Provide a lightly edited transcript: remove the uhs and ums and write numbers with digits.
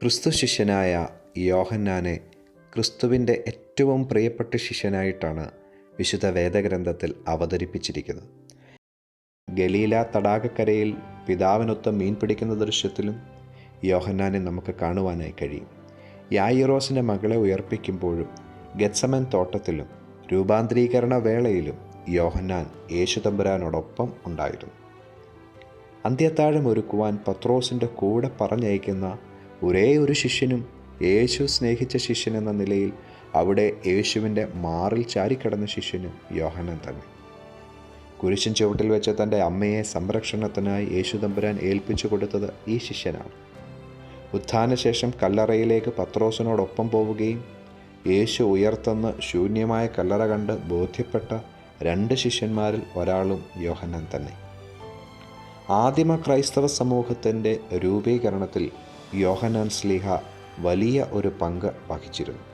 ക്രിസ്തു ശിഷ്യനായ യോഹന്നാനെ ക്രിസ്തുവിൻ്റെ ഏറ്റവും പ്രിയപ്പെട്ട ശിഷ്യനായിട്ടാണ് വിശുദ്ധ വേദഗ്രന്ഥത്തിൽ അവതരിപ്പിച്ചിരിക്കുന്നത്. ഗലീല തടാകക്കരയിൽ പിതാവിനൊത്ത് മീൻ പിടിക്കുന്ന ദൃശ്യത്തിലും യോഹന്നാനെ നമുക്ക് കാണുവാനായി കഴിയും. യായിറോസിൻ്റെ മകളെ ഉയർപ്പിക്കുമ്പോഴും ഗെത്സമൻ തോട്ടത്തിലും രൂപാന്തരീകരണ വേളയിലും യോഹന്നാൻ യേശുതമ്പുരാനോടൊപ്പം ഉണ്ടായിരുന്നു. അന്ത്യത്താഴം ഒരുക്കുവാൻ പത്രോസിൻ്റെ കൂടെ പറഞ്ഞയക്കുന്ന ഒരേ ഒരു ശിഷ്യനും യേശു സ്നേഹിച്ച ശിഷ്യൻ എന്ന നിലയിൽ അവിടെ യേശുവിൻ്റെ മാറിൽ ചാരിക്കിടന്ന ശിഷ്യനും യോഹന്നാൻ തന്നെ. കുരിശിൻ ചുവട്ടിൽ വെച്ച് തൻ്റെ അമ്മയെ സംരക്ഷണത്തിനായി യേശുതമ്പുരാൻ ഏൽപ്പിച്ചു കൊടുത്തത് ഈ ശിഷ്യനാണ്. ഉത്ഥാനശേഷം കല്ലറയിലേക്ക് പത്രോസിനോടൊപ്പം പോവുകയും യേശു ഉയർത്തെന്ന് ശൂന്യമായ കല്ലറ കണ്ട് ബോധ്യപ്പെട്ട 2 ശിഷ്യന്മാരിൽ ഒരാളും യോഹന്നാൻ തന്നെ. ആദിമ ക്രൈസ്തവ സമൂഹത്തിൻ്റെ രൂപീകരണത്തിൽ യോഹന്നാൻ ശ്ലീഹ വലിയ ഒരു പങ്ക് വഹിച്ചിരുന്നു.